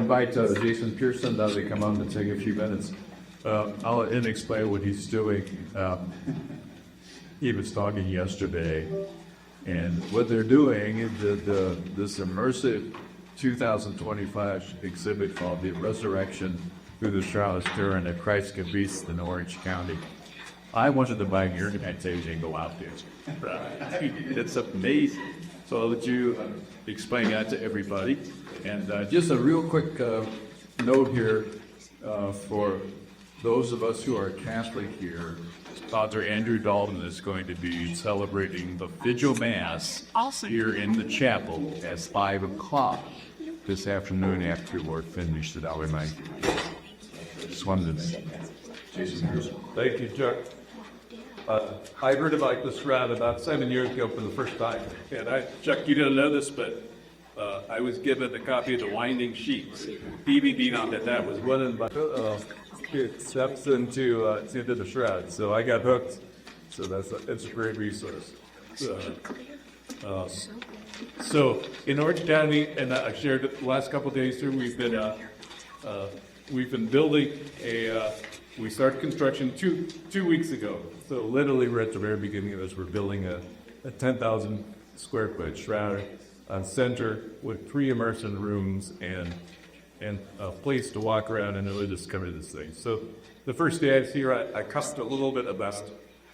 invite Jason Pearson now to come on to take a few minutes. I'll explain what he's doing. He was talking yesterday, and what they're doing is this immersive 2025 exhibit called The Resurrection through the Shroud of Turin at Christ Caboose in Orange County. I wanted to buy an organization and go out there. It's amazing. So I'll let you explain that to everybody. And just a real quick note here for those of us who are Catholic here. Father Andrew Dalton is going to be celebrating the Vigil Mass here in the chapel at 5 o'clock this afternoon after we're finished at our night. Just wanted to Jason Pearson. Thank you, Chuck. I heard about the Shroud about 7 years ago for the first time. And Chuck, you didn't know this, but I was given a copy of the Winding Sheets DVD on that. That was one of my steps into the Shroud. So I got hooked. So it's a great resource. So in Orange County, and I shared it the last couple of days here, we've been building we started construction two weeks ago. So literally we're at the very beginning of this. We're building a 10,000 square foot shroud center with 3 immersive rooms and a place to walk around and really discover this thing. So the first day I was here, I cussed a little bit about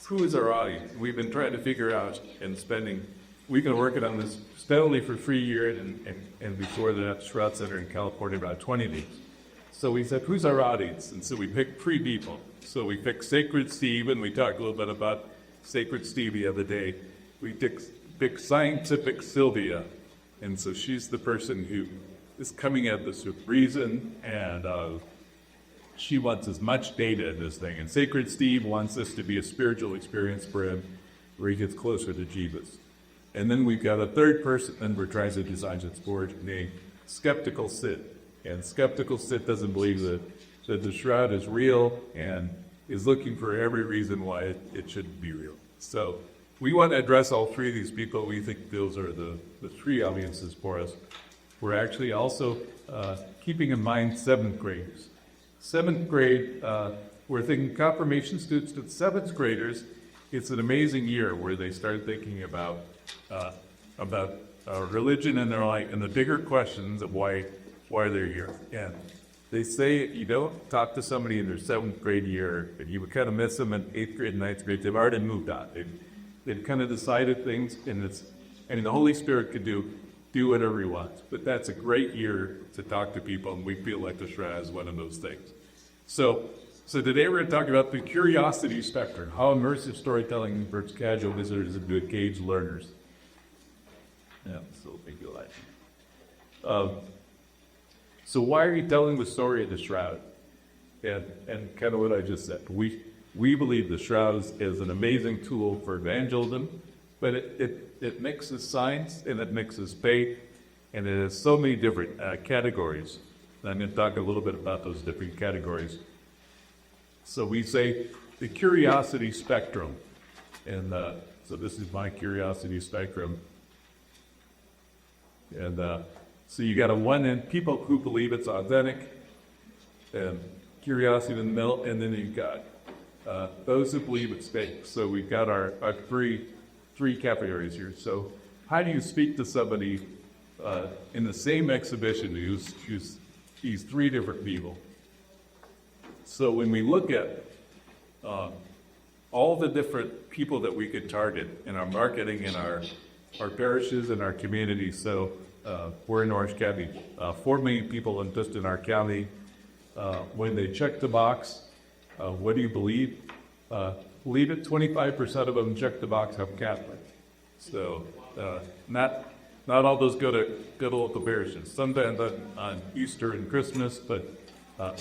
who is our audience. We've been trying to figure out we've been working on this steadily for 3 years and before that Shroud Center in California about 20 days. So we said, who's our audience? And so we picked 3 people. So we picked Sacred Steve, and we talked a little bit about Sacred Steve the other day. We picked Scientific Sylvia, and so she's the person who is coming at this with reason, and she wants as much data in this thing. And Sacred Steve wants this to be a spiritual experience for him where he gets closer to Jesus. And then we've got a third person, and we're trying to design this board named Skeptical Sid. And Skeptical Sid doesn't believe that the Shroud is real and is looking for every reason why it shouldn't be real. So we want to address all 3 of these people. We think those are the 3 audiences for us. We're actually also keeping in mind 7th graders. 7th grade, we're thinking confirmation students, but 7th graders, it's an amazing year where they start thinking about religion in their life and the bigger questions of why they're here. And they say if you don't talk to somebody in their 7th grade year, and you would kind of miss them in 8th grade and 9th grade, they've already moved on. They've kind of decided things, and the Holy Spirit could do whatever he wants. But that's a great year to talk to people, and we feel like the Shroud is one of those things. So today we're going to talk about the curiosity spectrum, how immersive storytelling converts casual visitors into engaged learners. Yeah, so make you like. So why are you telling the story of the Shroud? And kind of what I just said. We believe the Shroud is an amazing tool for evangelism, but it mixes science and it mixes faith, and it has so many different categories. And I'm going to talk a little bit about those different categories. So we say the curiosity spectrum. And so this is my curiosity spectrum. And so you got on one end people who believe it's authentic, and curiosity in the middle, and then you've got those who believe it's fake. So we've got our three categories here. So how do you speak to somebody in the same exhibition who's these 3 different people? So when we look at all the different people that we could target in our marketing, in our parishes, and our communities, so we're in Orange County, 4 million people just in our county. When they check the box, what do you believe? Believe it, 25% of them check the box, I'm Catholic. So not all those go to local parishes. Sometimes on Easter and Christmas, but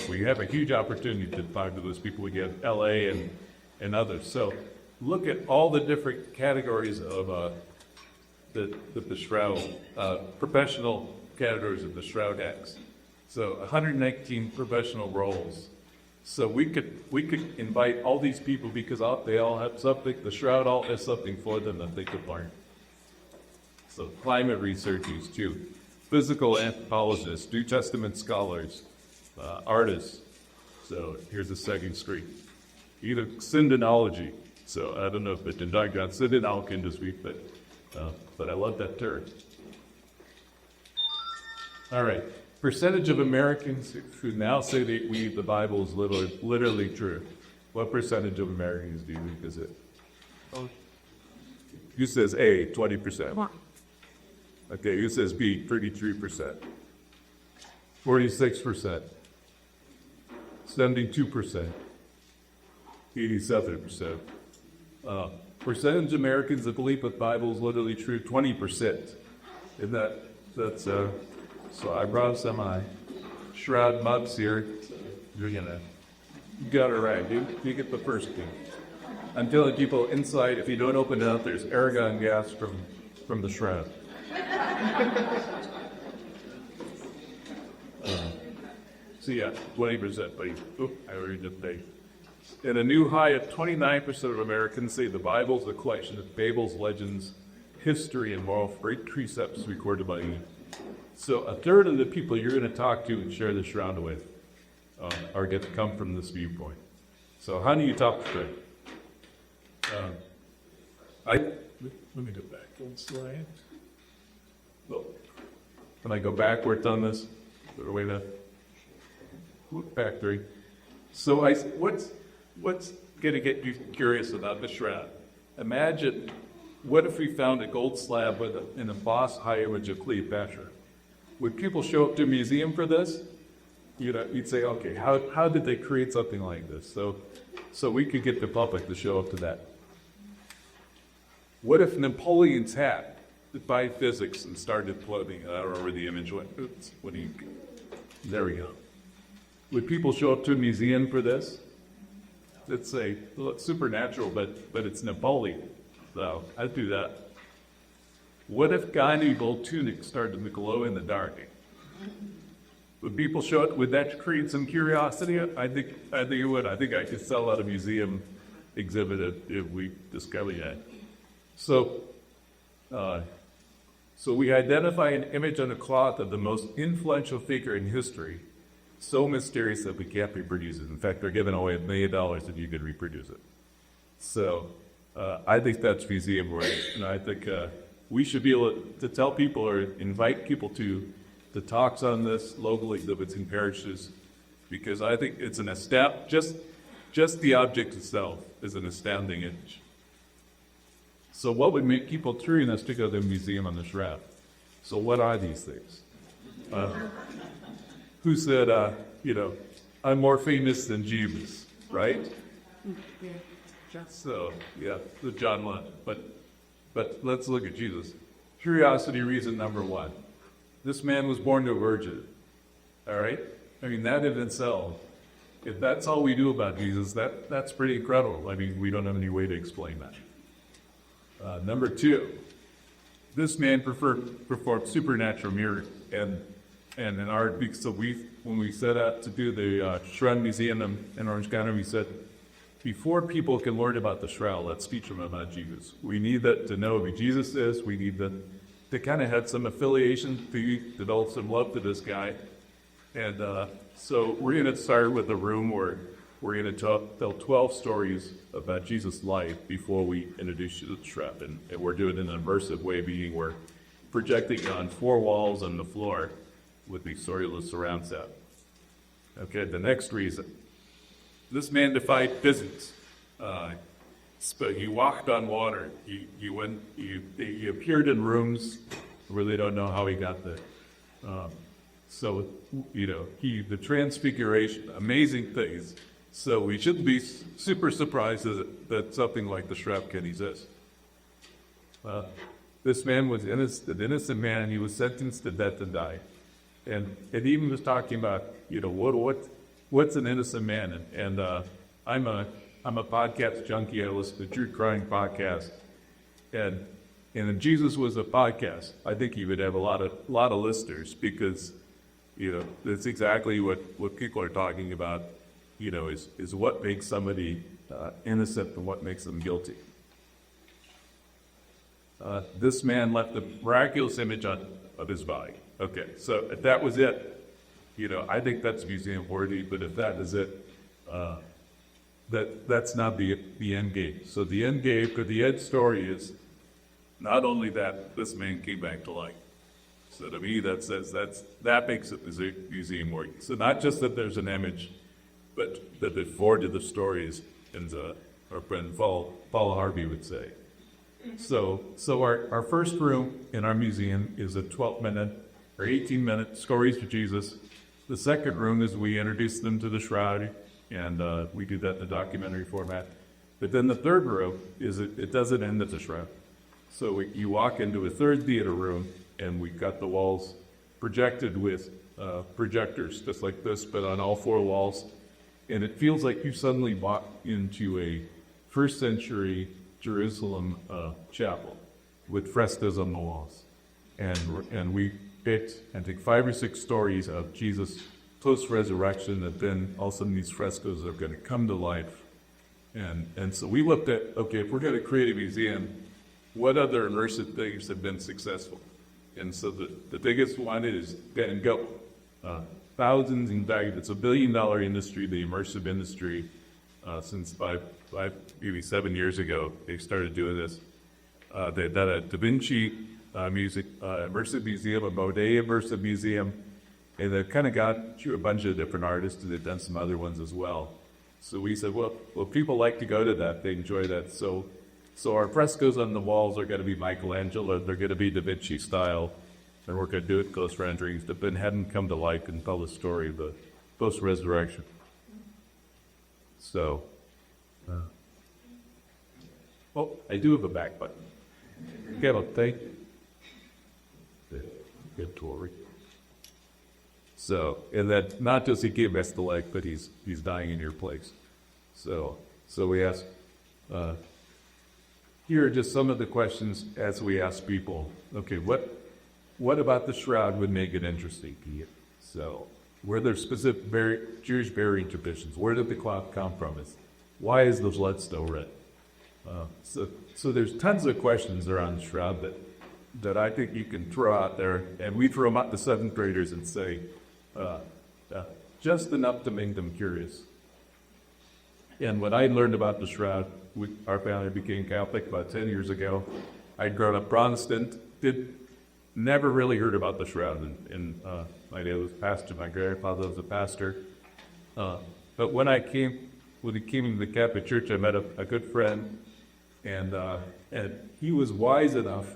we have a huge opportunity to talk to those people. We get LA and others. So look at all the different categories of the Shroud, professional categories of the Shroud X. So 119 professional roles. So we could invite all these people because they all have something, the Shroud all has something for them that they could learn. So climate researchers too. physical anthropologists, New Testament scholars, artists. So here's the second screen. Either syndenology. So I don't know if it did talk about syndenology this week, but I love that term. All right. Percentage of Americans who now say they believe the Bible is literally true. What percentage of Americans do you think is it? Who says A, 20%? Okay, who says B, 33%? 46%. 72%. 87%. Percentage of Americans that believe the Bible is literally true, 20%. Isn't that's so I brought some Shroud mugs here. You're gonna, you got it right, dude. You get the first thing. I'm telling people inside, if you don't open it up, there's argon gas from the Shroud. So yeah, 20%, buddy. Oh, I already did that. And a new high of 29% of Americans say the Bible is a collection of fables, legends, history, and moral precepts recorded by you. So a third of the people you're going to talk to and share the Shroud with are get to come from this viewpoint. So how do you talk to them? Let me go back one slide. Oh, can I go backwards on this? Is there a way to back three? So what's going to get you curious about the Shroud? Imagine, what if we found a gold slab with an embossed high image of Cleopatra? Would people show up to a museum for this? You'd say, okay, how did they create something like this? So we could get the public to show up to that. What if Napoleon's hat defied physics and started floating? I don't know where the image went. Oops, there we go. Would people show up to a museum for this? Let's say, well, it's supernatural, but it's Napoleon. So I'd do that. What if gynaeval tunic started to glow in the dark? Would people show up? Would that create some curiosity? I think it would. I think I could sell out a museum exhibit if we discovered that. So we identify an image on a cloth of the most influential figure in history, so mysterious that we can't reproduce it. In fact, they're giving away $1 million if you could reproduce it. So I think that's museum work, and I think we should be able to tell people or invite people to the talks on this, local exhibits and parishes, because I think it's an just the object itself is an astounding image. So what would make people curious to go to the museum on the Shroud? So what are these things? Who said, I'm more famous than Jesus, right? So, yeah, the John Lennon. But let's look at Jesus. Curiosity reason number one. This man was born to a virgin, all right? I mean, that in itself, if that's all we do about Jesus, that's pretty incredible. I mean, we don't have any way to explain that. Number two, this man performed supernatural miracles. And in our, so when we set out to do the Shroud Museum in Orange County, we said, before people can learn about the Shroud, let's teach them about Jesus. We need to know who Jesus is. We need to kind of have some affiliation, to develop some love to this guy. And so we're going to start with a room where we're going to tell 12 stories about Jesus' life before we introduce you to the Shroud. And we're doing it in an immersive way, meaning we're projecting on 4 walls on the floor with the story-less surround sound. Okay, the next reason. This man defied physics. He walked on water. He appeared in rooms where they don't know how he got there. The transfiguration, amazing things. So we shouldn't be super surprised that something like the Shroud can exist. This man was an innocent man, and he was sentenced to death and die. And it even was talking about, what's an innocent man? And I'm a podcast junkie. I listen to True Crime podcast, and if Jesus was a podcast, I think he would have a lot of listeners, because that's exactly what people are talking about. Is what makes somebody innocent and what makes them guilty. this man left a miraculous image of his body. Okay, so if that was it, I think that's museum worthy, but if that is it, that's not the end game. So the end game, or the end story is not only that this man came back to life. So to me, that makes it museum worthy. So not just that there's an image, but that the forward to the story is, and our friend Paula Harvey would say. So our first room in our museum is a 12-minute or 18-minute stories of Jesus. The second room is we introduce them to the Shroud, and we do that in the documentary format. But then the third room it doesn't end at the Shroud. So you walk into a third theater room, and we've got the walls projected with projectors just like this, but on all four walls. And it feels like you suddenly walk into a first century Jerusalem chapel with frescoes on the walls. And we picked, I think, 5 or 6 stories of Jesus post-resurrection, that then all of a sudden these frescoes are going to come to life. And so we looked at, okay, if we're going to create a museum, what other immersive things have been successful? And so the biggest one is Van Gogh. Thousands, in fact, it's $1 billion industry, the immersive industry, since maybe 7 years ago, they started doing this. They did a Da Vinci immersive museum, a Monet immersive museum, and they've kind of got through a bunch of different artists, and they've done some other ones as well. So we said, well, people like to go to that, they enjoy that. So our frescoes on the walls are going to be Michelangelo, they're going to be Da Vinci style, and we're going to do it close renderings that then hadn't come to life and tell the story of the post-resurrection. So, I do have a back button. Okay, well, thank you. Good Tory. So, and that not just he came us to life, but he's dying in your place. So we ask. Here are just some of the questions as we ask people. Okay, what about the Shroud would make it interesting to you? So, were there specific Jewish burial traditions? Where did the cloth come from? Why is the blood still red? So there's tons of questions around the Shroud that I think you can throw out there, and we throw them out to 7th graders and say, just enough to make them curious. And when I learned about the Shroud, our family became Catholic about 10 years ago. I'd grown up Protestant, never really heard about the Shroud. And my dad was a pastor, my grandfather was a pastor. But when he came into the Catholic Church, I met a good friend, and he was wise enough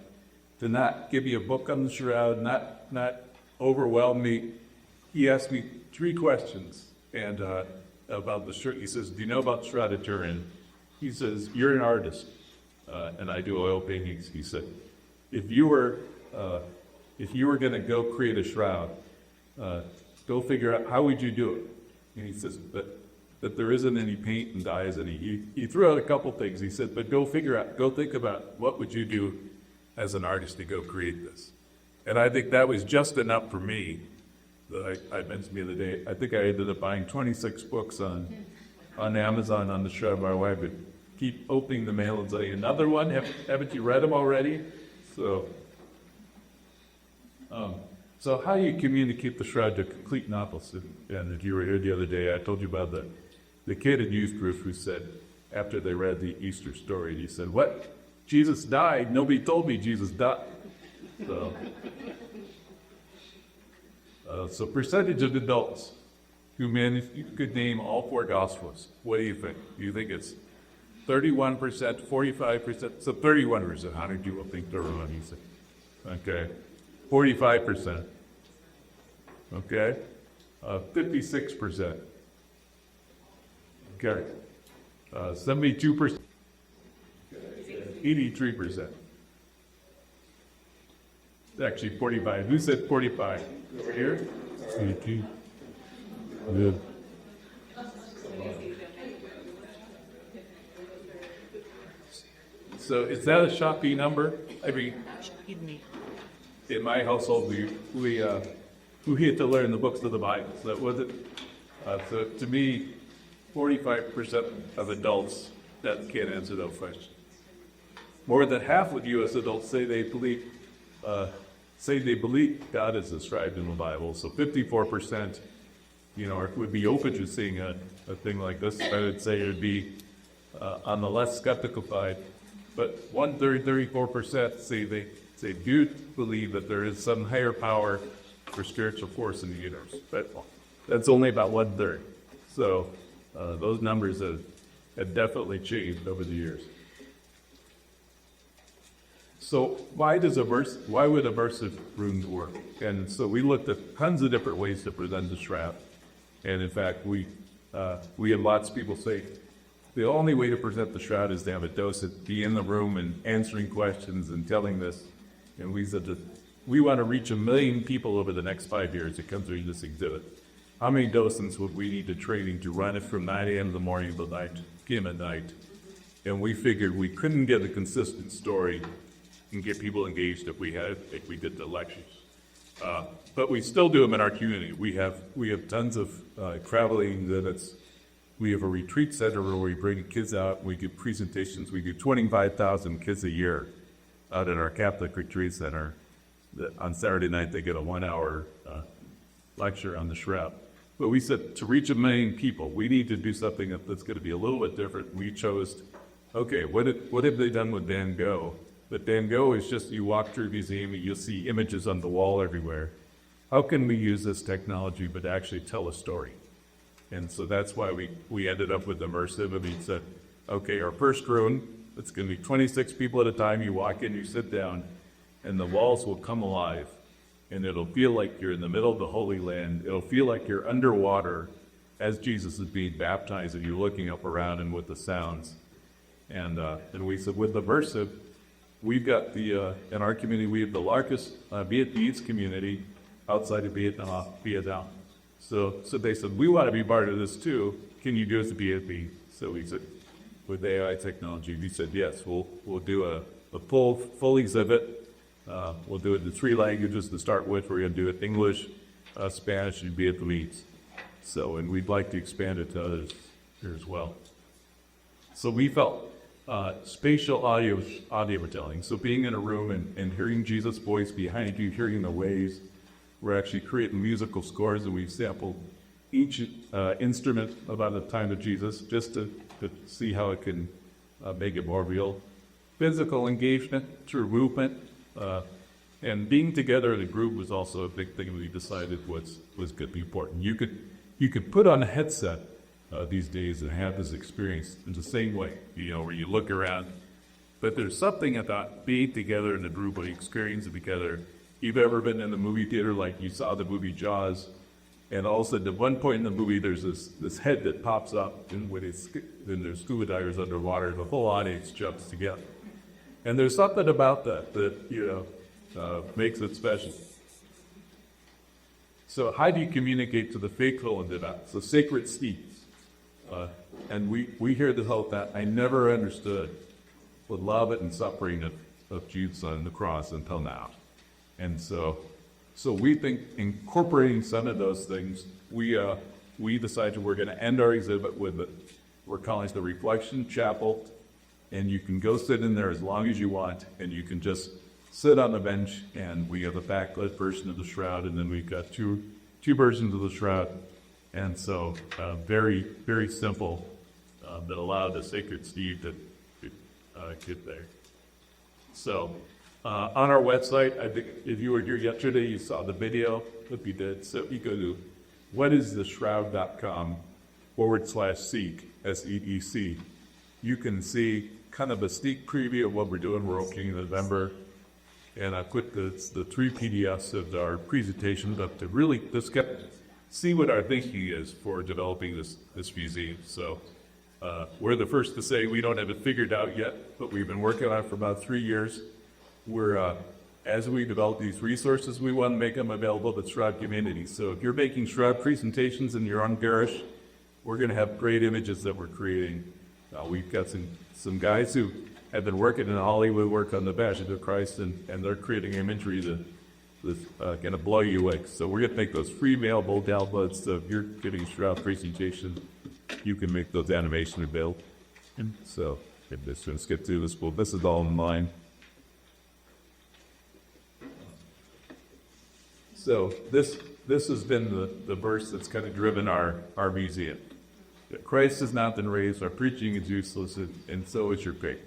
to not give me a book on the Shroud, not overwhelm me. He asked me 3 questions and about the Shroud. He says, "Do you know about Shroud of Turin?" He says, "You're an artist, and I do oil paintings." He said, "If you were going to go create a shroud, go figure out how would you do it." And he says, "But there isn't any paint and dye, isn't he?" He threw out a couple things. He said, "But go think about what would you do as an artist to go create this." And I think that was just enough for me. That I mentioned the other day. I think I ended up buying 26 books on Amazon on the Shroud. My wife would keep opening the mail and say, "Another one? Haven't you read them already?" So how do you communicate the Shroud to complete novelist? And if you were here the other day, I told you about the kid in youth group who said, after they read the Easter story, he said, "What? Jesus died? Nobody told me Jesus died." So percentage of adults if you could name all 4 Gospels, what do you think? Do you think it's 31%, 45%? So 31%. How did you think 31? You say, okay. 45%. Okay. 56%. Okay. 72%. 83%. It's actually 45. Who said 45? Over here? 82. Good. So is that a shocking number? I mean, in my household, we had to learn the books of the Bible. So that was it. So to me, 45% of adults that can't answer those questions. more than half of U.S. adults say they believe God is described in the Bible. So 54%, would be open to seeing a thing like this. I would say it would be on the less skeptical side. But 34% say they do believe that there is some higher power or spiritual force in the universe. But that's only about 1/3. So those numbers have definitely changed over the years. So why would immersive rooms work? And so we looked at tons of different ways to present the shroud. And in fact, we had lots of people say, the only way to present the shroud is to have a docent be in the room and answering questions and telling this. And we said that we want to reach 1 million people over the next 5 years to come through this exhibit. How many docents would we need to training to run it from 9 a.m. in the morning to 9 p.m. at night? And we figured we couldn't get a consistent story and get people engaged if we did the lectures. But we still do them in our community. We have tons of traveling exhibits. We have a retreat center where we bring kids out. We give presentations. We do 25,000 kids a year out at our Catholic retreat center. On Saturday night, they get a 1-hour lecture on the shroud. But we said to reach 1 million people, we need to do something that's going to be a little bit different. We chose, okay, what have they done with Van Gogh? But Van Gogh is just, you walk through a museum and you'll see images on the wall everywhere. How can we use this technology but actually tell a story? And so that's why we ended up with Immersive. And we said, okay, our first room, it's going to be 26 people at a time. You walk in, you sit down, and the walls will come alive. And it'll feel like you're in the middle of the Holy Land. It'll feel like you're underwater as Jesus is being baptized and you're looking up around and with the sounds. And we said, with Immersive, we've got in our community, we have the largest Vietnamese community outside of Vietnam. So they said, we want to be part of this too. Can you do us a Vietnamese? So we said, with AI technology, we said, yes, we'll do a full exhibit. We'll do it in 3 languages to start with. We're going to do it English, Spanish, and Vietnamese. So, and we'd like to expand it to others here as well. So we felt spatial audio telling. So being in a room and hearing Jesus' voice behind you, hearing the waves. We're actually creating musical scores, and we've sampled each instrument about the time of Jesus just to see how it can make it more real. Physical engagement through movement. And being together in a group was also a big thing we decided was going to be important. You could put on a headset these days and have this experience in the same way, where you look around. But there's something about being together in a group, or experiencing it together. You've ever been in the movie theater, like you saw the movie Jaws, and all of a sudden at one point in the movie there's this head that pops up, and then there's scuba divers underwater, the whole audience jumps together. And there's something about that makes it special. So how do you communicate to the faithful in that? So sacred seeds. And we hear this whole that I never understood the love and suffering of Jesus on the cross until now. And so we think incorporating some of those things, we decided we're going to end our exhibit with it. We're calling it the Reflection Chapel. And you can go sit in there as long as you want, and you can just sit on the bench, and we have a backlit version of the shroud, and then we've got two versions of the shroud. And so very, very simple that allowed the sacred seed to get there. So on our website, I think if you were here yesterday, you saw the video. If you did, so you go to whatistheshroud.com/seek, SEEC. You can see kind of a sneak preview of what we're doing. We're opening in November. And I put the 3 PDFs of our presentation up to really just see what our thinking is for developing this museum. So we're the first to say we don't have it figured out yet, but we've been working on it for about 3 years. We're as we develop these resources, we want to make them available to the Shroud community. So if you're making Shroud presentations in your own parish, we're going to have great images that we're creating. We've got some guys who have been working in Hollywood, work on the Passion of Christ, and they're creating imagery that's going to blow you away. So we're going to make those free mailable downloads. So if you're giving a Shroud presentation, you can make those animations available. So If the students get through this, well, this is all online. So this has been the verse that's kind of driven our museum. That Christ has not been raised, our preaching is useless, and so is your faith.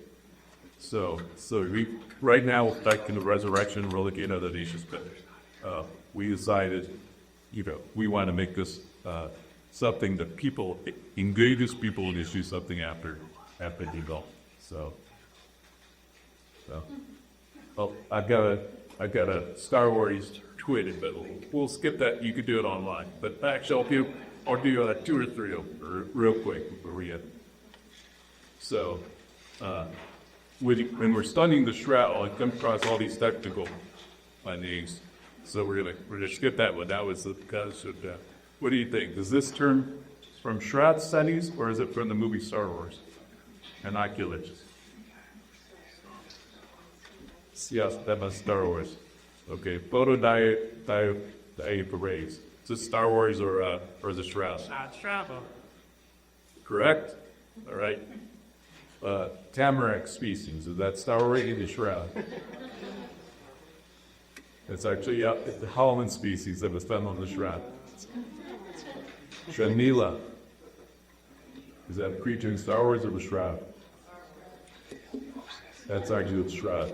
So we right now, back in the resurrection, we're looking at the nations, but we decided, we want to make this something that people engages people and do something after they go. So well, I've got a Star Wars tweeted, but we'll skip that. You could do it online, but actually I'll do 2 or 3 real quick before we get. So when we're studying the shroud, I come across all these technical findings. So we're gonna skip that one. That was the concept. What do you think? Is this term from shroud studies or is it from the movie Star Wars? Innoculate. Yes, that was Star Wars. Okay, photodiaphragm arrays. Is this Star Wars or is it Shroud? Shroud. Correct. All right. Tamarack species. Is that Star Wars or the Shroud? It's actually it's the Holland species that was found on the Shroud. Shanila. Is that a creature in Star Wars or the Shroud? That's actually the Shroud.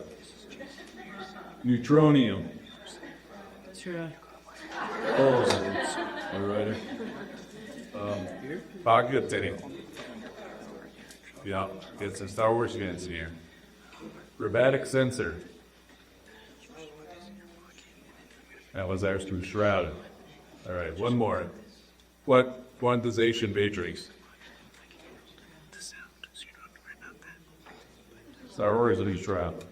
Neutronium. Shroud. Oh, all right. Bagatelle. Yeah, it's a Star Wars fans here. Chromatic sensor. That was ours through Shroud. All right, one more. What quantization matrix? Star Wars or Shroud?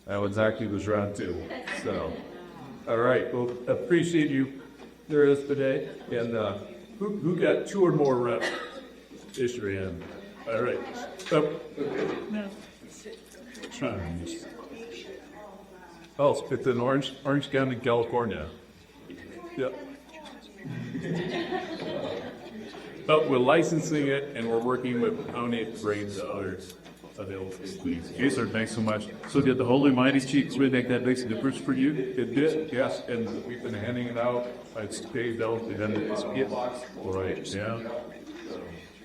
That was actually the Shroud too. So, all right. Well, appreciate you there is today. And who got 2 or more reps? Issue hand. All right. Oh, it's in Orange County, California. Yep. But we're licensing it, and we're working with county to bring to others available. Yes, sir. Thanks so much. So did the Holy Mighty Chiefs really make that makes a difference for you? It did, yes, and we've been handing it out. It's paid out at the end of this year. Right, yeah.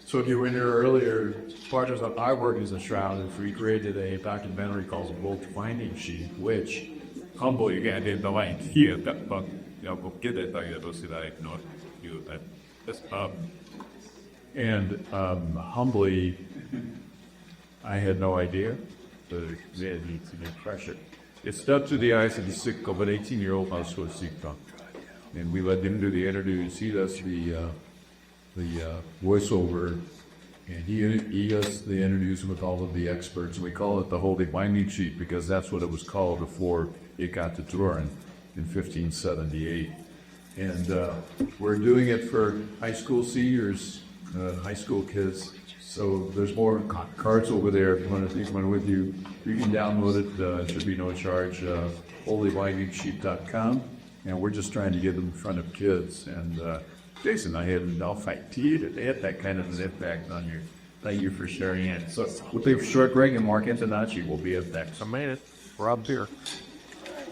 So if you were in here earlier, part of our work as a Shroud is we created a documentary called The Wolf Finding Sheet, which humbly again did the link here, but get it, I guess, not you that. And humbly, I had no idea the needs to be pressure. It stuck to the eyes of the sick of an 18-year-old mouse who was sick, and we let him do the interviews. He does the voiceover, and he does the interviews with all of the experts. We call it the Holy Binding Sheet because that's what it was called before it got to Turin in 1578. And we're doing it for high school seniors, high school kids. So there's more cards over there. If you want to take one with you, you can download it. It should be no charge. holybindingsheet.com. And we're just trying to get them in front of kids. And Jason, I had an fight to you that they had that kind of an impact on you. Thank you for sharing it. So we'll be short, Greg, and Mark Antonacci will be up next. I made it. We're up here.